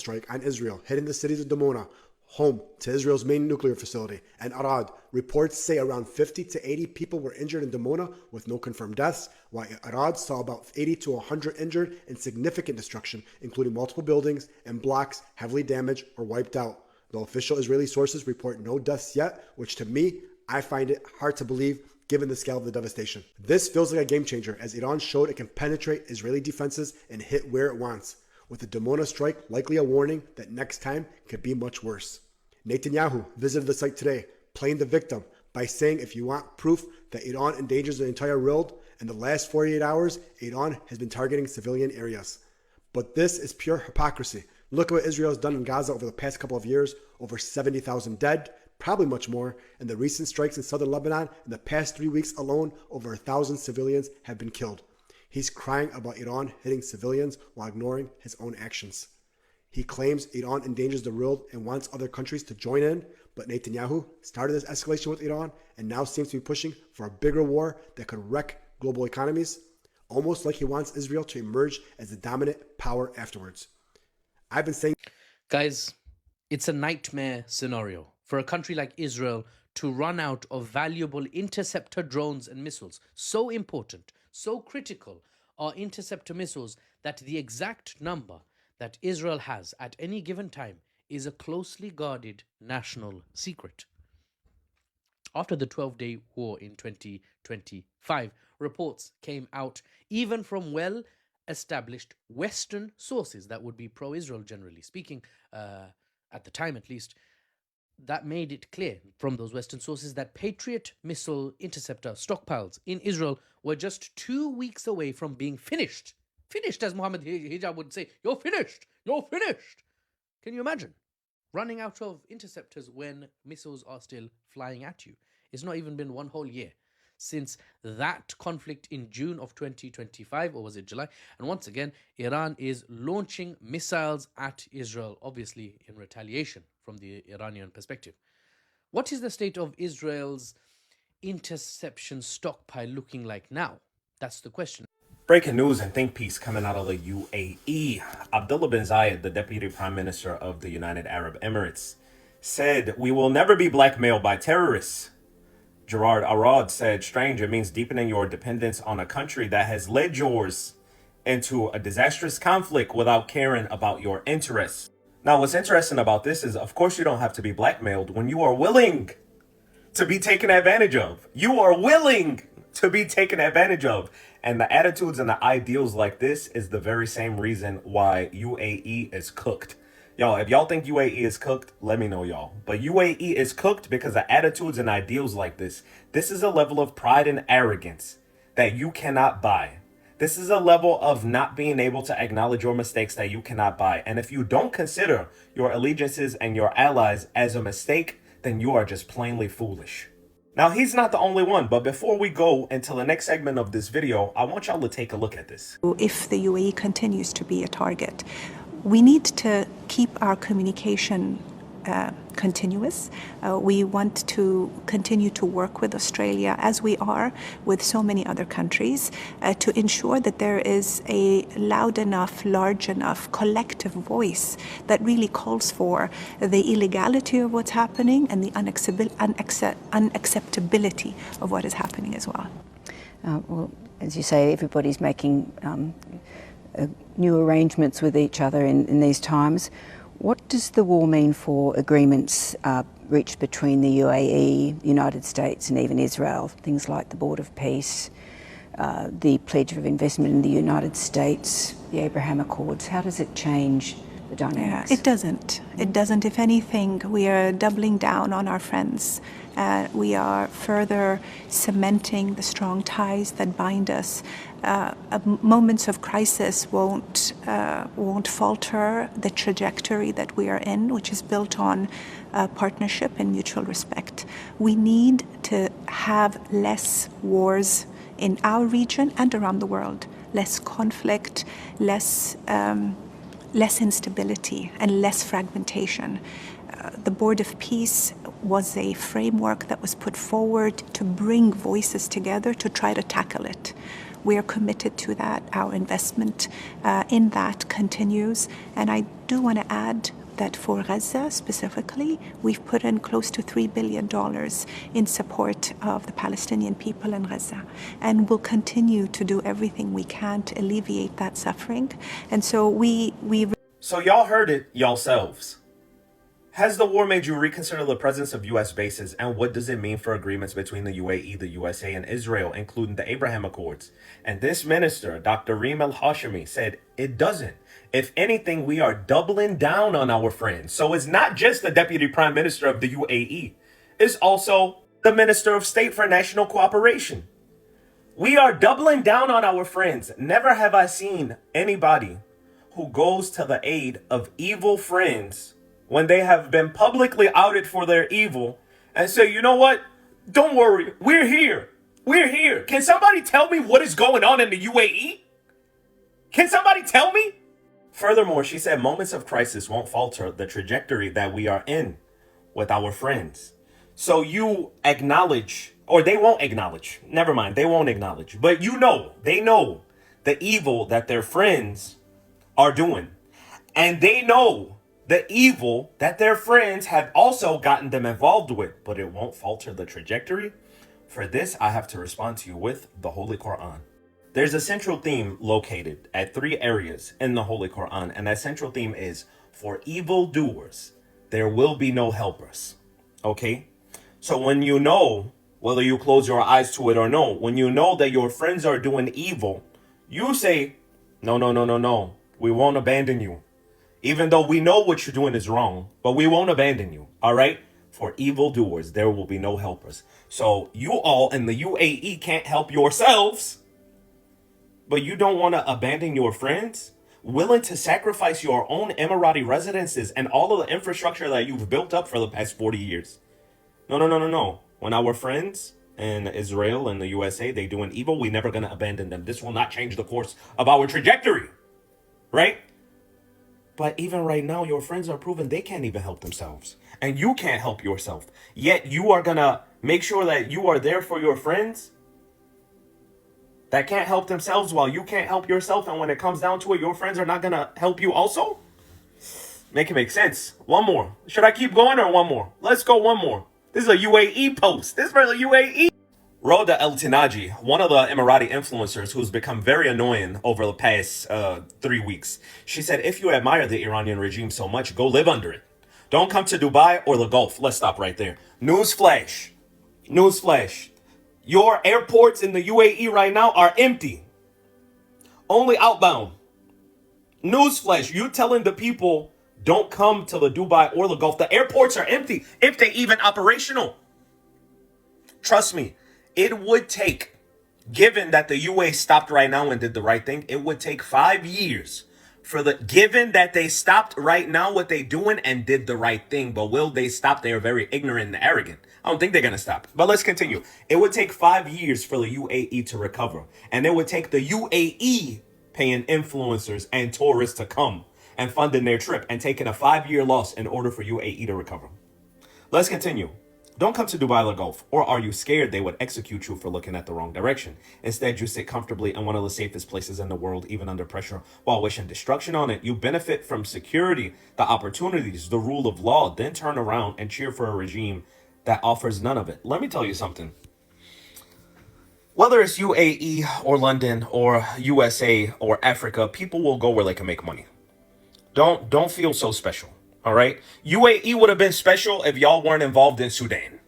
strike on Israel, hitting the cities of Dimona, home to Israel's main nuclear facility, and Arad. Reports say around 50 to 80 people were injured in Dimona with no confirmed deaths, while Arad saw about 80 to 100 injured and significant destruction, including multiple buildings and blocks heavily damaged or wiped out. Though official Israeli sources report no deaths yet, which to me, I find it hard to believe given the scale of the devastation. This feels like a game changer as Iran showed it can penetrate Israeli defenses and hit where it wants, with the Dimona strike likely a warning that next time could be much worse. Netanyahu visited the site today, playing the victim by saying if you want proof that Iran endangers the entire world, in the last 48 hours, Iran has been targeting civilian areas. But this is pure hypocrisy. Look at what Israel has done in Gaza over the past couple of years, over 70,000 dead, probably much more, and the recent strikes in southern Lebanon in the past 3 weeks alone, over 1,000 civilians have been killed. He's crying about Iran hitting civilians while ignoring his own actions. He claims Iran endangers the world and wants other countries to join in, but Netanyahu started this escalation with Iran and now seems to be pushing for a bigger war that could wreck global economies, almost like he wants Israel to emerge as the dominant power afterwards. I've been saying... Guys, it's a nightmare scenario for a country like Israel to run out of valuable interceptor drones and missiles. So important, so critical are interceptor missiles that the exact number that Israel has at any given time is a closely guarded national secret. After the 12-day war in 2025, reports came out even from well-established Western sources that would be pro-Israel, generally speaking, at the time at least, that made it clear from those Western sources that Patriot missile interceptor stockpiles in Israel were just 2 weeks away from being finished. Finished, as Mohammed Hijab would say. You're finished. You're finished. Can you imagine? Running out of interceptors when missiles are still flying at you. It's not even been one whole year since that conflict in June of 2025, or was it July? And once again, Iran is launching missiles at Israel, obviously in retaliation from the Iranian perspective. What is the state of Israel's interception stockpile looking like now? That's the question. Breaking news and think piece coming out of the UAE. Abdullah bin Zayed, the Deputy Prime Minister of the United Arab Emirates, said, "We will never be blackmailed by terrorists." Gerard Arad said, "Strange, it means deepening your dependence on a country that has led yours into a disastrous conflict without caring about your interests." Now, what's interesting about this is, of course, you don't have to be blackmailed when you are willing to be taken advantage of. You are willing to be taken advantage of. And the attitudes and the ideals like this is the very same reason why UAE is cooked. Y'all, if y'all think UAE is cooked, let me know, y'all. But UAE is cooked because of attitudes and ideals like this. This is a level of pride and arrogance that you cannot buy. This is a level of not being able to acknowledge your mistakes that you cannot buy. And if you don't consider your allegiances and your allies as a mistake, then you are just plainly foolish. Now, he's not the only one, but before we go into the next segment of this video, I want y'all to take a look at this. If the UAE continues to be a target, we need to keep our communication continuous. We want to continue to work with Australia, as we are with so many other countries, to ensure that there is a loud enough, large enough collective voice that really calls for the illegality of what's happening and the unacceptability of what is happening as well. Well, as you say, everybody's making new arrangements with each other in these times. What does the war mean for agreements reached between the UAE, the United States and even Israel? Things like the Board of Peace, the Pledge of Investment in the United States, the Abraham Accords. How does it change the dynamics? It doesn't. It doesn't. If anything, we are doubling down on our friends. We are further cementing the strong ties that bind us. Moments of crisis won't falter the trajectory that we are in, which is built on partnership and mutual respect. We need to have less wars in our region and around the world, less conflict, less instability, and less fragmentation. The Board of Peace was a framework that was put forward to bring voices together to try to tackle it. We are committed to that. Our investment in that continues. And I do want to add that for Gaza specifically, we've put in close to $3 billion in support of the Palestinian people in Gaza, and will continue to do everything we can to alleviate that suffering. And so So y'all heard it yourselves. Has the war made you reconsider the presence of U.S. bases, and what does it mean for agreements between the UAE, the USA, and Israel, including the Abraham Accords? And this minister, Dr. Reem al-Hashimi, said it doesn't. If anything, we are doubling down on our friends. So it's not just the Deputy Prime Minister of the UAE. It's also the Minister of State for National Cooperation. We are doubling down on our friends. Never have I seen anybody who goes to the aid of evil friends when they have been publicly outed for their evil and say, you know what? Don't worry. We're here. We're here. Can somebody tell me what is going on in the UAE? Can somebody tell me? Furthermore, she said moments of crisis won't falter the trajectory that we are in with our friends. So you acknowledge, or they won't acknowledge. Never mind, they won't acknowledge. But you know, they know the evil that their friends are doing. And they know the evil that their friends have also gotten them involved with. But it won't falter the trajectory. For this, I have to respond to you with the Holy Quran. There's a central theme located at 3 areas in the Holy Quran, and that central theme is, for evildoers, there will be no helpers. Okay? So when you know, whether you close your eyes to it or no, when you know that your friends are doing evil, you say, no, no, no, no, no. We won't abandon you. Even though we know what you're doing is wrong, but we won't abandon you. All right? For evildoers, there will be no helpers. So you all in the UAE can't help yourselves, but you don't want to abandon your friends? Willing to sacrifice your own Emirati residences and all of the infrastructure that you've built up for the past 40 years. No, no, no, no, no. When our friends in Israel and the USA, they doing evil, we're never going to abandon them. This will not change the course of our trajectory. Right? But even right now, your friends are proving they can't even help themselves. And you can't help yourself. Yet you are going to make sure that you are there for your friends that can't help themselves while you can't help yourself. And when it comes down to it, your friends are not going to help you also? Make it make sense. One more. Should I keep going or one more? Let's go one more. This is a UAE post. This is for the UAE. Rhoda El Tinaji, one of the Emirati influencers who's become very annoying over the past 3 weeks. She said, if you admire the Iranian regime so much, go live under it. Don't come to Dubai or the Gulf. Let's stop right there. Newsflash. Newsflash. Your airports in the UAE right now are empty. Only outbound. Newsflash. You telling the people don't come to the Dubai or the Gulf. The airports are empty, if they even operational. Trust me, it would take, given that the UAE stopped right now and did the right thing, it would take 5 years for given that they stopped right now what they doing and did the right thing. But will they stop? They are very ignorant and arrogant. I don't think they're going to stop. But let's continue. It would take 5 years for the UAE to recover. And it would take the UAE paying influencers and tourists to come and funding their trip and taking a 5-year loss in order for UAE to recover. Let's continue. Don't come to Dubai or Gulf. Or are you scared they would execute you for looking at the wrong direction? Instead, you sit comfortably in one of the safest places in the world, even under pressure, while wishing destruction on it. You benefit from security, the opportunities, the rule of law, then turn around and cheer for a regime that offers none of it. Let me tell you something. Whether it's UAE or London or USA or Africa, people will go where they can make money. Don't feel so special. All right. UAE would have been special if y'all weren't involved in Sudan.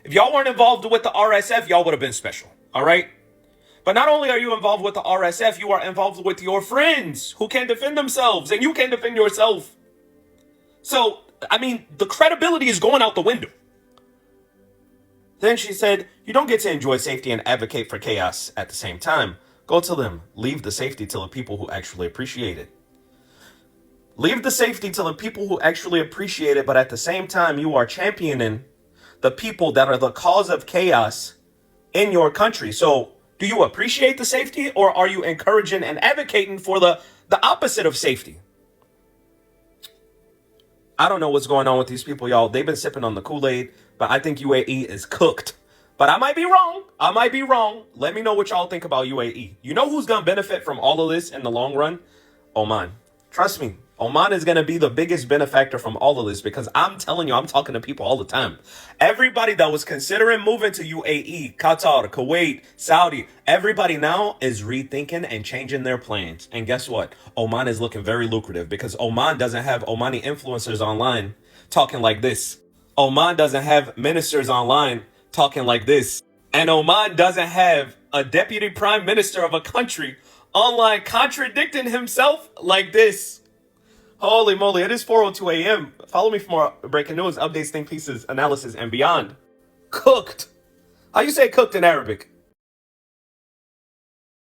If y'all weren't involved with the RSF, y'all would have been special. All right. But not only are you involved with the RSF, you are involved with your friends who can defend themselves and you can defend yourself. So, I mean, the credibility is going out the window. Then she said, you don't get to enjoy safety and advocate for chaos at the same time. Go to them. Leave the safety to the people who actually appreciate it. Leave the safety to the people who actually appreciate it, but at the same time, you are championing the people that are the cause of chaos in your country. So, do you appreciate the safety, or are you encouraging and advocating for the opposite of safety? I don't know what's going on with these people, y'all. They've been sipping on the Kool-Aid, but I think UAE is cooked. But I might be wrong. I might be wrong. Let me know what y'all think about UAE. You know who's gonna benefit from all of this in the long run? Oman. Trust me. Oman is going to be the biggest benefactor from all of this, because I'm telling you, I'm talking to people all the time. Everybody that was considering moving to UAE, Qatar, Kuwait, Saudi, everybody now is rethinking and changing their plans. And guess what? Oman is looking very lucrative, because Oman doesn't have Omani influencers online talking like this. Oman doesn't have ministers online talking like this. And Oman doesn't have a deputy prime minister of a country online contradicting himself like this. Holy moly, it is 4:02 a.m. Follow me for more breaking news, updates, think pieces, analysis, and beyond. Cooked. How you say cooked in Arabic?